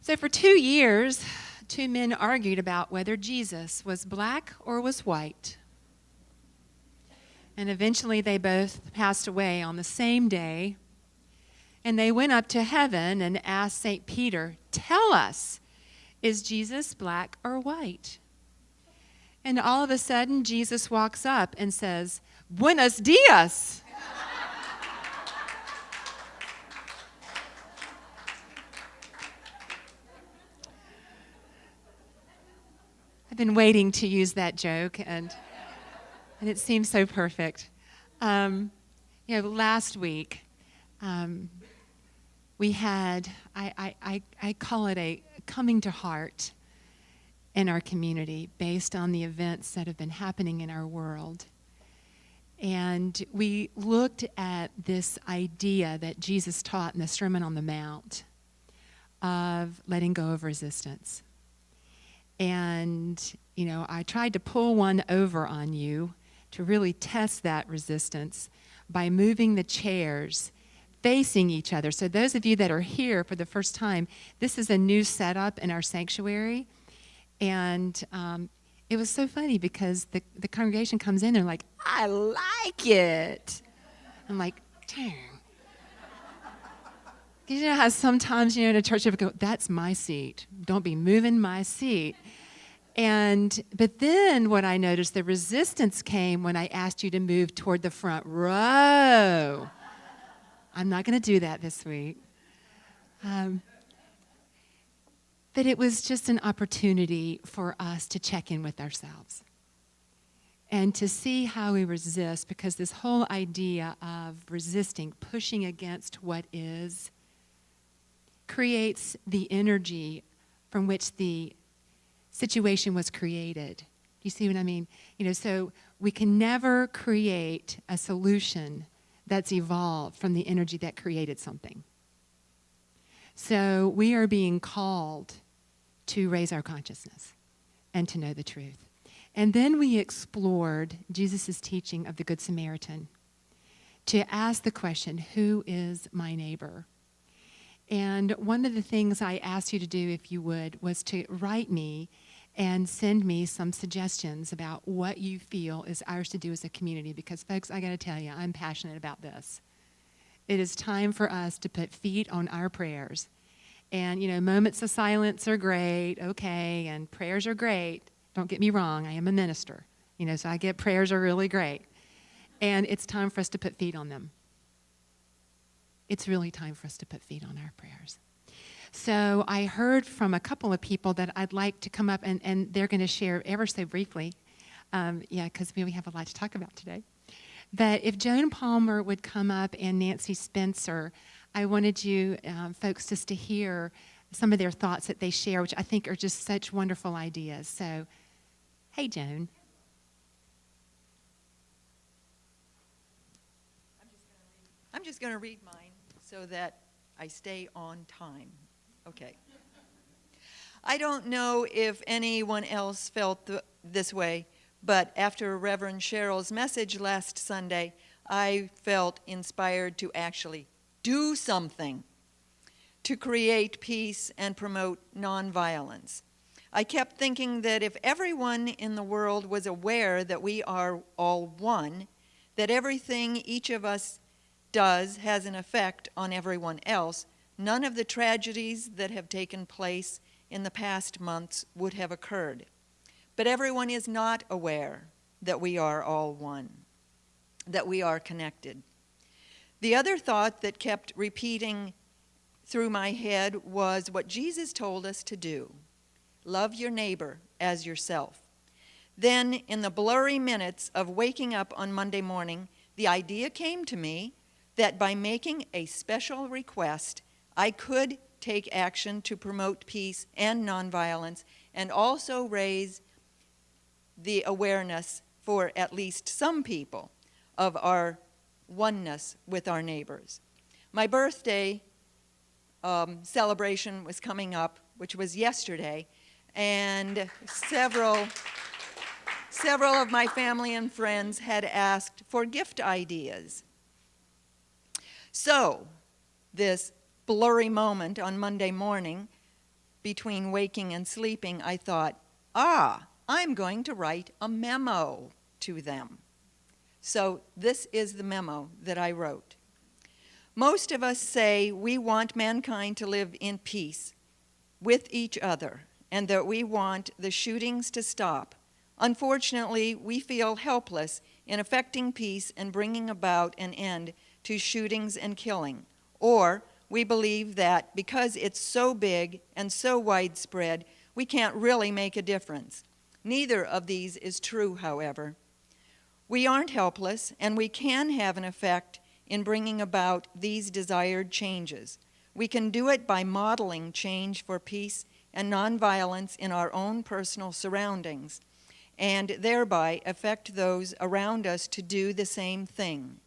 So for 2 years, two men argued about whether Jesus was black or was white. And eventually they both passed away on the same day. And they went up to heaven and asked St. Peter, "Tell us, is Jesus black or white?" And all of a sudden, Jesus walks up and says, "Buenos dias." I've been waiting to use that joke, and it seems so perfect. Last week, we had, I call it a coming to heart in our community based on the events that have been happening in our world. And we looked at this idea that Jesus taught in the Sermon on the Mount of letting go of resistance. And, I tried to pull one over on you to really test that resistance by moving the chairs facing each other. So those of you that are here for the first time, this is a new setup in our sanctuary. And it was so funny because the congregation comes in and they're like, "I like it." I'm like, "Dang." You know how sometimes, in a church, people go, "That's my seat. Don't be moving my seat." But then what I noticed, the resistance came when I asked you to move toward the front row. I'm not going to do that this week. But it was just an opportunity for us to check in with ourselves and to see how we resist, because this whole idea of resisting, pushing against what is, creates the energy from which the situation was created. Do you see what I mean? So we can never create a solution that's evolved from the energy that created something. So we are being called to raise our consciousness and to know the truth. And then we explored Jesus' teaching of the Good Samaritan to ask the question, who is my neighbor? And one of the things I asked you to do, if you would, was to write me and send me some suggestions about what you feel is ours to do as a community. Because, folks, I got to tell you, I'm passionate about this. It is time for us to put feet on our prayers. And, moments of silence are great, okay, and prayers are great. Don't get me wrong, I am a minister, so I get prayers are really great. And it's time for us to put feet on them. It's really time for us to put feet on our prayers. So I heard from a couple of people that I'd like to come up, and they're going to share ever so briefly, because we have a lot to talk about today. But if Joan Palmer would come up and Nancy Spencer, I wanted you folks just to hear some of their thoughts that they share, which I think are just such wonderful ideas. So, hey, Joan. I'm just going to read mine so that I stay on time. Okay. I don't know if anyone else felt this way, but after Reverend Sheryl's message last Sunday, I felt inspired to actually do something to create peace and promote nonviolence. I kept thinking that if everyone in the world was aware that we are all one, that everything each of us does has an effect on everyone else, none of the tragedies that have taken place in the past months would have occurred. But everyone is not aware that we are all one, that we are connected. The other thought that kept repeating through my head was what Jesus told us to do. Love your neighbor as yourself. Then, in the blurry minutes of waking up on Monday morning, the idea came to me that by making a special request, I could take action to promote peace and nonviolence and also raise the awareness for at least some people of our oneness with our neighbors. My birthday celebration was coming up, which was yesterday, and several of my family and friends had asked for gift ideas. So, this blurry moment on Monday morning, between waking and sleeping, I thought, I'm going to write a memo to them. So this is the memo that I wrote. Most of us say we want mankind to live in peace with each other and that we want the shootings to stop. Unfortunately, we feel helpless in affecting peace and bringing about an end to shootings and killing. Or we believe that because it's so big and so widespread, we can't really make a difference. Neither of these is true, however. We aren't helpless, and we can have an effect in bringing about these desired changes. We can do it by modeling change for peace and nonviolence in our own personal surroundings, and thereby affect those around us to do the same thing.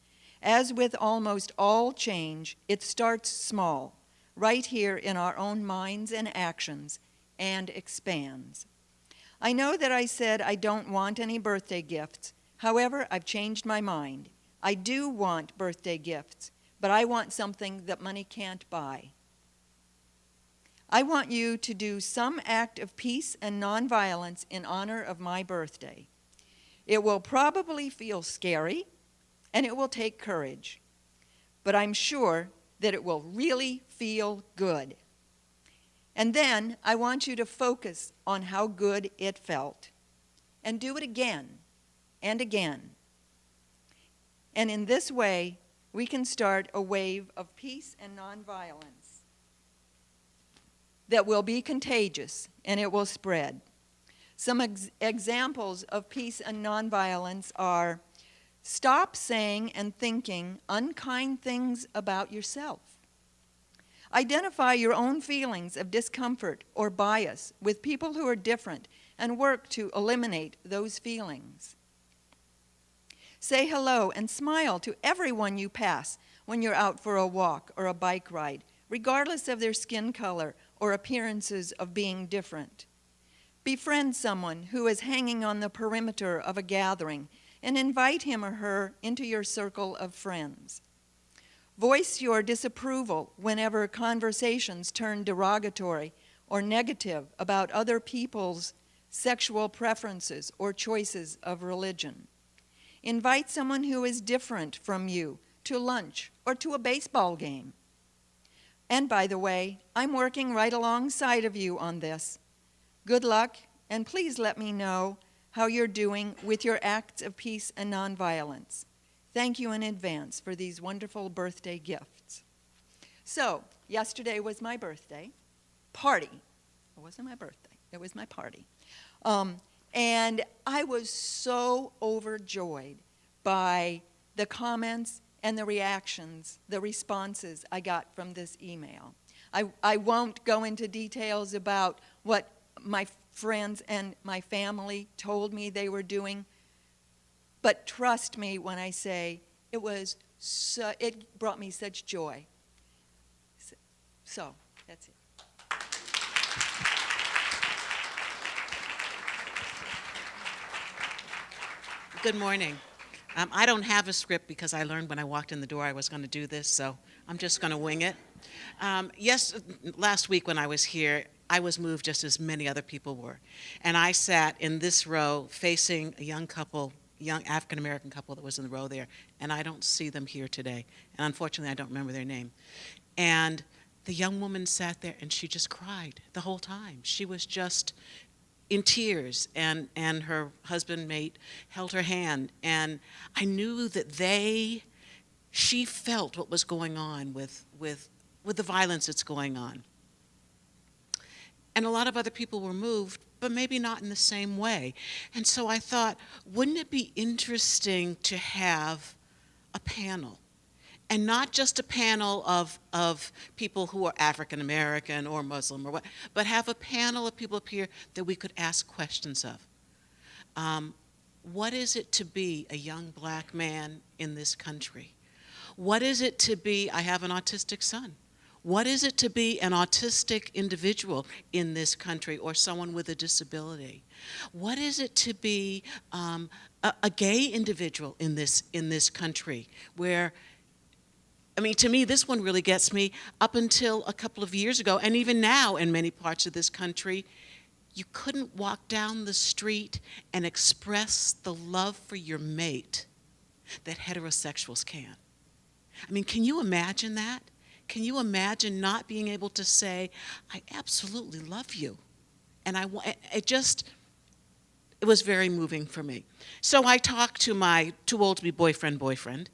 As with almost all change, it starts small, right here in our own minds and actions, and expands. I know that I said I don't want any birthday gifts. However, I've changed my mind. I do want birthday gifts, but I want something that money can't buy. I want you to do some act of peace and nonviolence in honor of my birthday. It will probably feel scary, and it will take courage, but I'm sure that it will really feel good. And then I want you to focus on how good it felt, and do it again and again. And in this way, we can start a wave of peace and nonviolence that will be contagious, and it will spread. Some examples of peace and nonviolence are: stop saying and thinking unkind things about yourself. Identify your own feelings of discomfort or bias with people who are different and work to eliminate those feelings. Say hello and smile to everyone you pass when you're out for a walk or a bike ride, regardless of their skin color or appearances of being different. Befriend someone who is hanging on the perimeter of a gathering and invite him or her into your circle of friends. Voice your disapproval whenever conversations turn derogatory or negative about other people's sexual preferences or choices of religion. Invite someone who is different from you to lunch or to a baseball game. And by the way, I'm working right alongside of you on this. Good luck, and please let me know how you're doing with your acts of peace and nonviolence. Thank you in advance for these wonderful birthday gifts. So, yesterday was my birthday party. It wasn't my birthday, it was my party. And I was so overjoyed by the comments and the reactions, the responses I got from this email. I won't go into details about what my friends and my family told me they were doing, but trust me when I say it brought me such joy. So that's it. Good morning. I don't have a script because I learned when I walked in the door I was going to do this, so I'm just going to wing it. Last week when I was here, I was moved just as many other people were. And I sat in this row facing a young African-American couple that was in the row there, and I don't see them here today. And unfortunately, I don't remember their name. And the young woman sat there, and she just cried the whole time. She was just in tears, and her husband mate held her hand, and I knew that she felt what was going on with the violence that's going on. And a lot of other people were moved, but maybe not in the same way. And so I thought, wouldn't it be interesting to have a panel? And not just a panel of people who are African American or Muslim or what, but have a panel of people up here that we could ask questions of. What is it to be a young black man in this country? What is it to be, I have an autistic son. What is it to be an autistic individual in this country or someone with a disability? What is it to be a gay individual in this country where I mean, to me, this one really gets me. Up until a couple of years ago, and even now in many parts of this country, you couldn't walk down the street and express the love for your mate that heterosexuals can. I mean, can you imagine that? Can you imagine not being able to say, I absolutely love you? And it was very moving for me. So I talked to my too old to be boyfriend,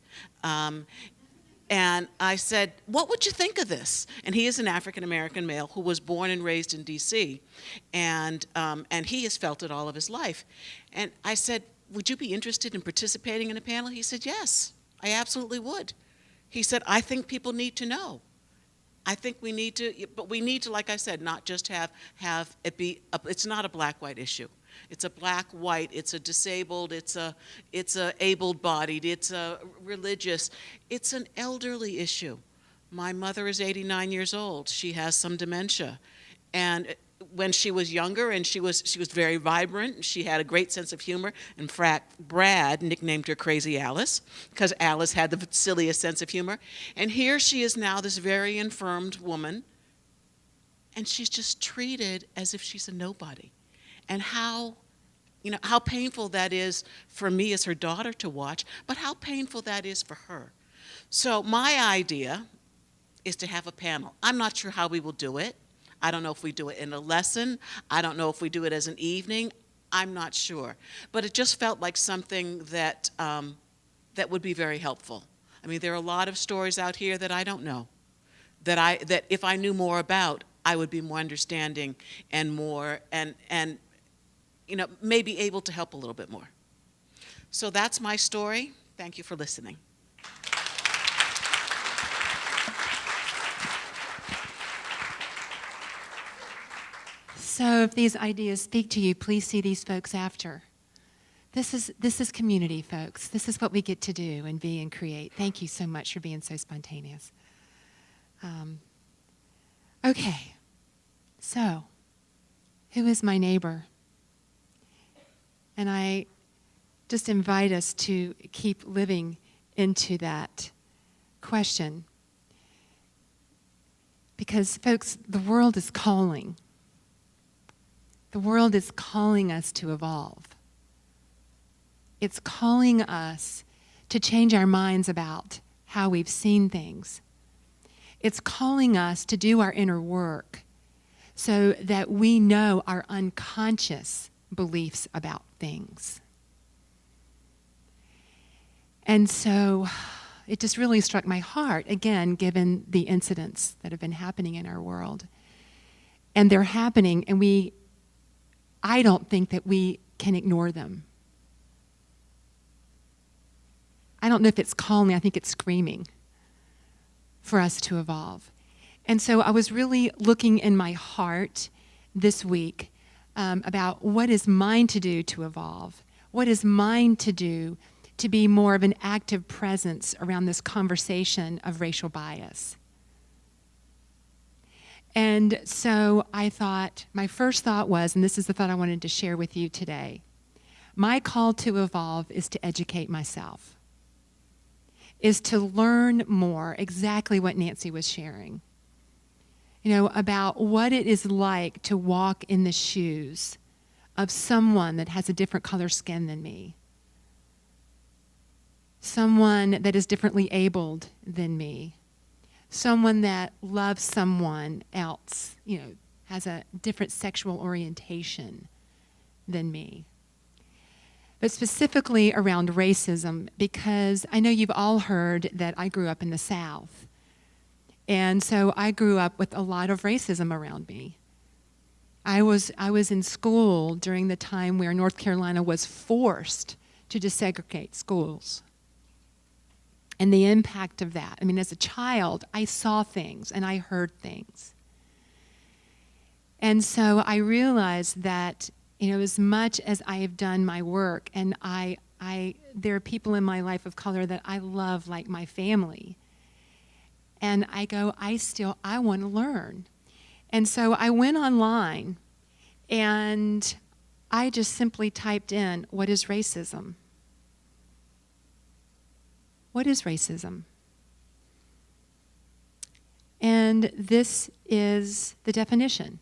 and I said, what would you think of this? And he is an African-American male who was born and raised in D.C., and he has felt it all of his life. And I said, would you be interested in participating in a panel? He said, yes, I absolutely would. He said, I think people need to know. I think we need to, but we need to, like I said, not just have it be, it's not a black-white issue. It's a black-white, it's a disabled, it's a able-bodied, it's a religious, it's an elderly issue. My mother is 89 years old. She has some dementia. And when she was younger, and she was very vibrant, she had a great sense of humor. In fact, Brad nicknamed her Crazy Alice, because Alice had the silliest sense of humor. And here she is now, this very infirmed woman, and she's just treated as if she's a nobody. And how painful that is for me as her daughter to watch, but how painful that is for her. So my idea is to have a panel. I'm not sure how we will do it. I don't know if we do it in a lesson. I don't know if we do it as an evening. I'm not sure. But it just felt like something that would be very helpful. I mean, there are a lot of stories out here that I don't know, that if I knew more about, I would be more understanding and more, and maybe able to help a little bit more. So that's my story. Thank you for listening. So if these ideas speak to you, please see these folks after. This is community, folks. This is what we get to do and be and create. Thank you so much for being so spontaneous. Okay, so who is my neighbor? And I just invite us to keep living into that question. Because, folks, the world is calling. The world is calling us to evolve. It's calling us to change our minds about how we've seen things. It's calling us to do our inner work so that we know our unconscious beliefs about things. And so it just really struck my heart, again, given the incidents that have been happening in our world. And they're happening, and I don't think that we can ignore them. I don't know if it's calling, I think it's screaming for us to evolve. And so I was really looking in my heart this week about what is mine to do to evolve? What is mine to do to be more of an active presence around this conversation of racial bias? And so I thought, my first thought was, and this is the thought I wanted to share with you today, my call to evolve is to educate myself, is to learn more, exactly what Nancy was sharing, about what it is like to walk in the shoes of someone that has a different color skin than me, someone that is differently abled than me, someone that loves someone else, has a different sexual orientation than me. But specifically around racism, because I know you've all heard that I grew up in the South. And so I grew up with a lot of racism around me. I was in school during the time where North Carolina was forced to desegregate schools. And the impact of that. I mean, as a child, I saw things and I heard things. And so I realized that, as much as I have done my work, and there are people in my life of color that I love like my family. And I go, I want to learn. And so I went online and I just simply typed in, what is racism? What is racism? And this is the definition.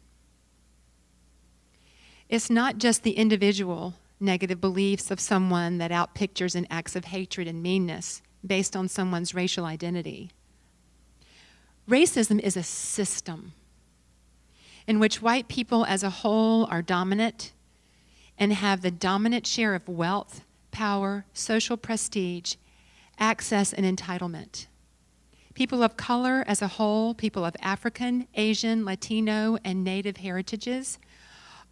It's not just the individual negative beliefs of someone that outpictures in acts of hatred and meanness based on someone's racial identity. Racism is a system in which white people as a whole are dominant and have the dominant share of wealth, power, social prestige, access, and entitlement. People of color as a whole, people of African, Asian, Latino, and Native heritages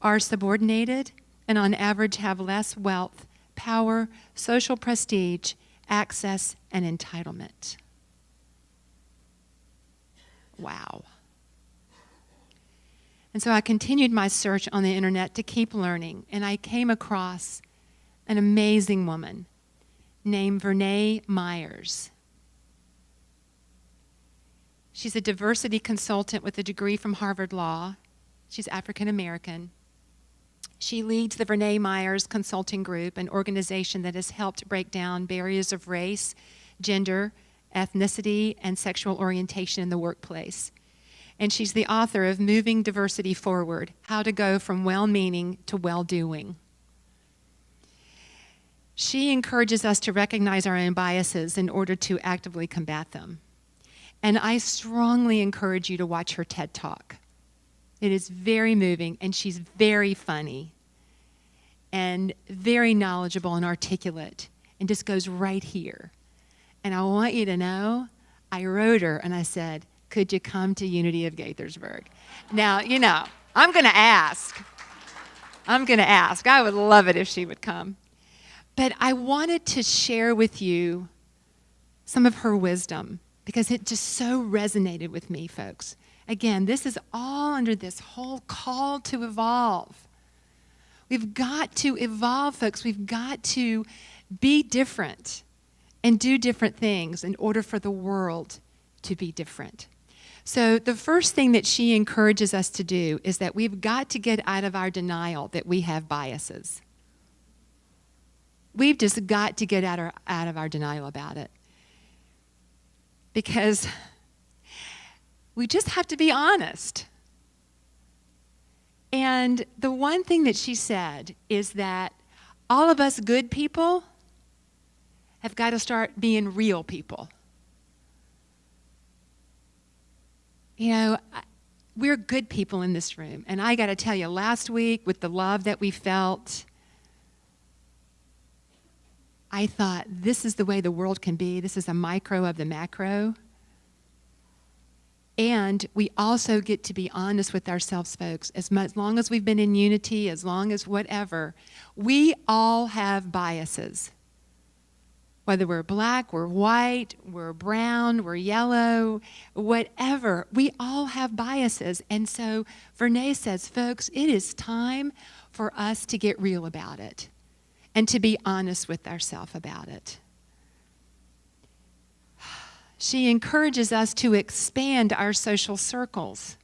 are subordinated and on average have less wealth, power, social prestige, access, and entitlement. Wow. And so I continued my search on the internet to keep learning, and I came across an amazing woman named Vernee Myers. She's a diversity consultant with a degree from Harvard Law. She's African American. She leads the Vernee Myers Consulting Group, an organization that has helped break down barriers of race, gender, ethnicity, and sexual orientation in the workplace. And she's the author of Moving Diversity Forward, How to Go from Well-Meaning to Well-Doing. She encourages us to recognize our own biases in order to actively combat them. And I strongly encourage you to watch her TED Talk. It is very moving, and she's very funny and very knowledgeable and articulate and just goes right here. And I want you to know, I wrote her and I said, could you come to Unity of Gaithersburg? Now, you know, I'm going to ask. I would love it if she would come. But I wanted to share with you some of her wisdom because it just so resonated with me, folks. Again, this is all under this whole call to evolve. We've got to evolve, folks. We've got to be different and do different things in order for the world to be different. So the first thing that she encourages us to do is that we've got to get out of our denial that we have biases. We've just got to get out of our denial about it. Because we just have to be honest. And the one thing that she said is that all of us good people have got to start being real people. You know, we're good people in this room. And I got to tell you, last week with the love that we felt, I thought, this is the way the world can be. This is a micro of the macro. And we also get to be honest with ourselves, folks. As long as we've been in unity, as long as whatever, we all have biases. Whether we're black, we're white, we're brown, we're yellow, whatever, we all have biases. And so Vernee says, folks, it is time for us to get real about it and to be honest with ourselves about it. She encourages us to expand our social circles,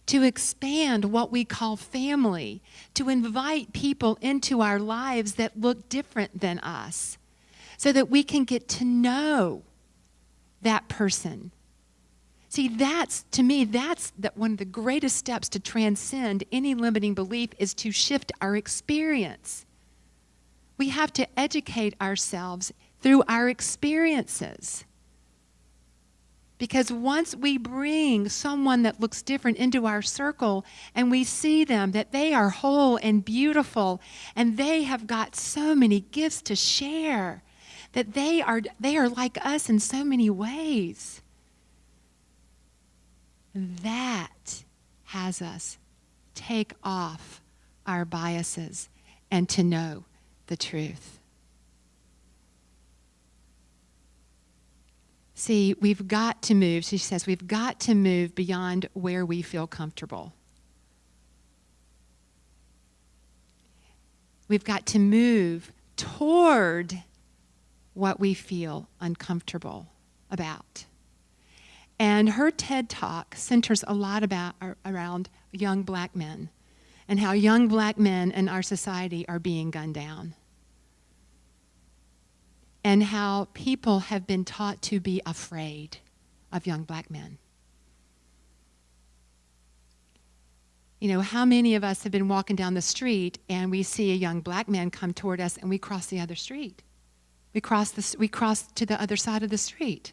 to expand what we call family, to invite people into our lives that look different than us so that we can get to know that person. See, to me, that's one of the greatest steps to transcend any limiting belief is to shift our experience. We have to educate ourselves through our experiences. Because once we bring someone that looks different into our circle and we see them, that they are whole and beautiful and they have got so many gifts to share, that they are like us in so many ways, that has us take off our biases and to know the truth. See, we've got to move, she says, we've got to move beyond where we feel comfortable. We've got to move toward what we feel uncomfortable about. And her TED Talk centers a lot around young black men and how young black men in our society are being gunned down. And how people have been taught to be afraid of young black men. You know, how many of us have been walking down the street and we see a young black man come toward us and we cross the other street? We cross to the other side of the street.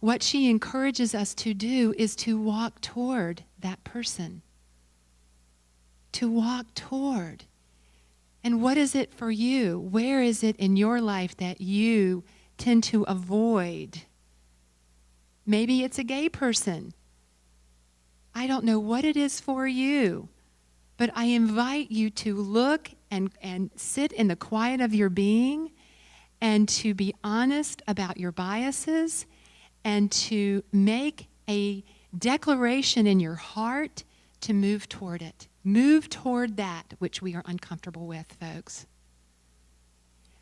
What she encourages us to do is to walk toward that person. To walk toward. And what is it for you? Where is it in your life that you tend to avoid? Maybe it's a gay person. I don't know what it is for you, but I invite you to look and sit in the quiet of your being and to be honest about your biases and to make a declaration in your heart to move toward it. Move toward that which we are uncomfortable with, folks.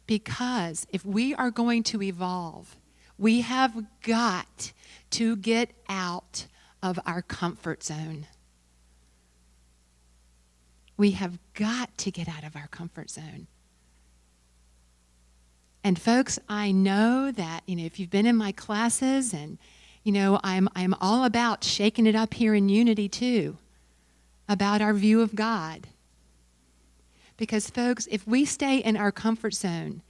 Because if we are going to evolve, we have got to get out of our comfort zone. We have got to get out of our comfort zone. And folks, I know that, if you've been in my classes and, I'm all about shaking it up here in Unity too, about our view of God. Because folks, if we stay in our comfort zone,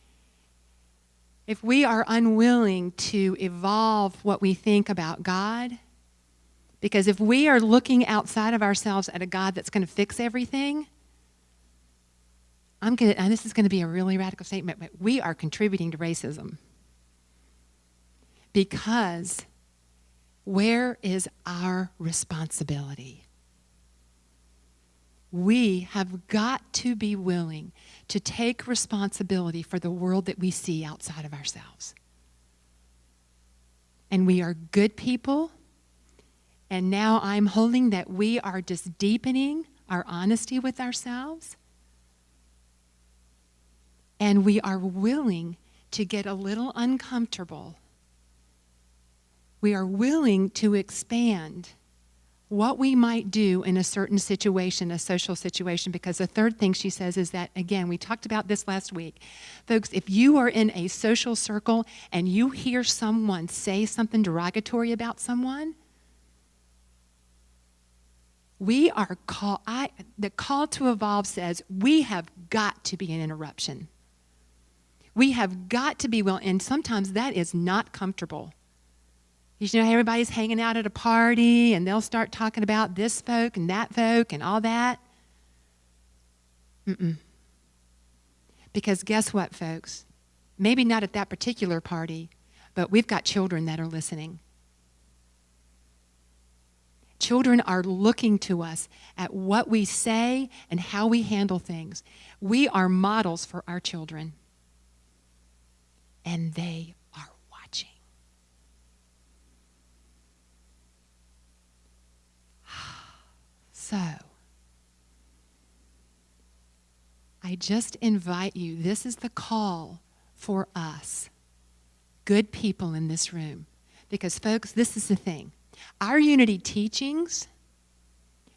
if we are unwilling to evolve what we think about God, because if we are looking outside of ourselves at a God that's going to fix everything, and this is going to be a really radical statement, but we are contributing to racism. Because where is our responsibility? We have got to be willing to take responsibility for the world that we see outside of ourselves. And we are good people. And now I'm holding that we are just deepening our honesty with ourselves. And we are willing to get a little uncomfortable. We are willing to expand what we might do in a certain situation, a social situation, because the third thing she says is that, again, we talked about this last week. Folks, if you are in a social circle and you hear someone say something derogatory about someone, we are the call to evolve says we have got to be an interruption. We have got to be and sometimes that is not comfortable. You know, everybody's hanging out at a party and they'll start talking about this folk and that folk and all that. Because guess what, folks? Maybe not at that particular party, but we've got children that are listening. Children are looking to us at what we say and how we handle things. We are models for our children. And they are watching. So, I just invite you, this is the call for us, good people in this room. Because, folks, this is the thing. Our Unity teachings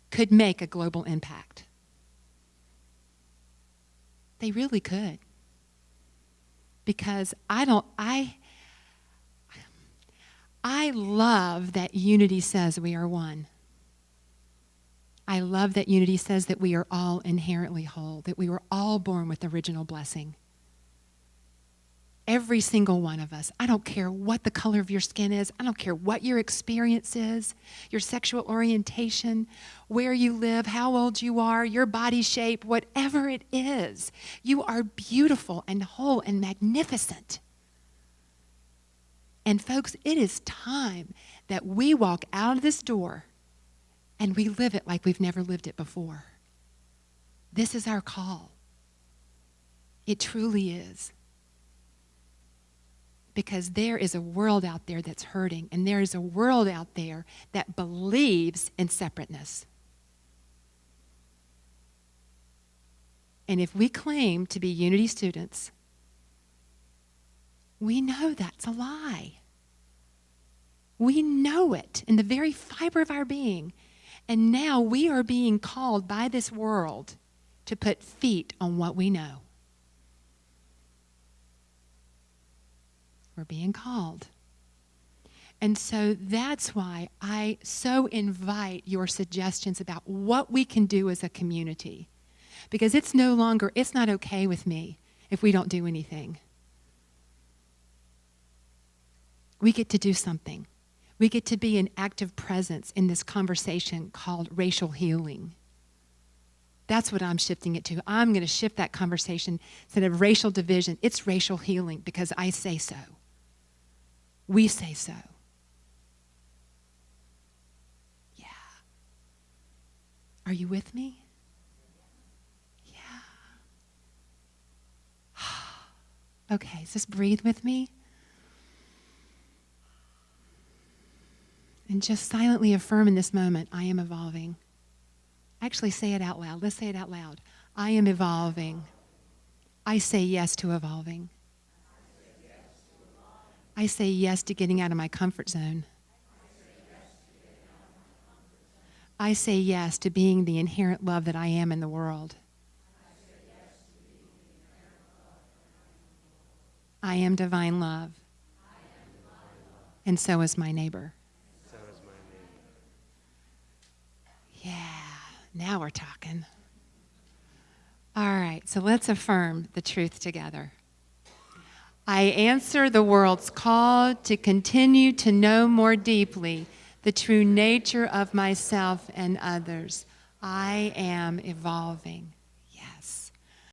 could make a global impact. They really could. Because I love that Unity says we are one. I love that Unity says that we are all inherently whole, that we were all born with original blessing. Every single one of us. I don't care what the color of your skin is. I don't care what your experience is, your sexual orientation, where you live, how old you are, your body shape, whatever it is. You are beautiful and whole and magnificent. And folks, it is time that we walk out of this door and we live it like we've never lived it before. This is our call. It truly is. Because there is a world out there that's hurting, and there is a world out there that believes in separateness. And if we claim to be Unity students, we know that's a lie. We know it in the very fiber of our being. And now we are being called by this world to put feet on what we know. We're being called. And so that's why I so invite your suggestions about what we can do as a community. Because it's not okay with me if we don't do anything. We get to do something. We get to be an active presence in this conversation called racial healing. That's what I'm shifting it to. I'm going to shift that conversation instead of racial division. It's racial healing because I say so. We say so. Yeah. Are you with me? Yeah. Okay, just breathe with me. And just silently affirm in this moment, I am evolving. Actually, say it out loud. Let's say it out loud. I am evolving. I say yes to evolving. I say yes to getting out of my comfort zone. I say yes to being the inherent love that I am in the world. I am divine love. And so is my neighbor. Yeah, now we're talking. All right, so let's affirm the truth together. I answer the world's call to continue to know more deeply the true nature of myself and others. I am evolving.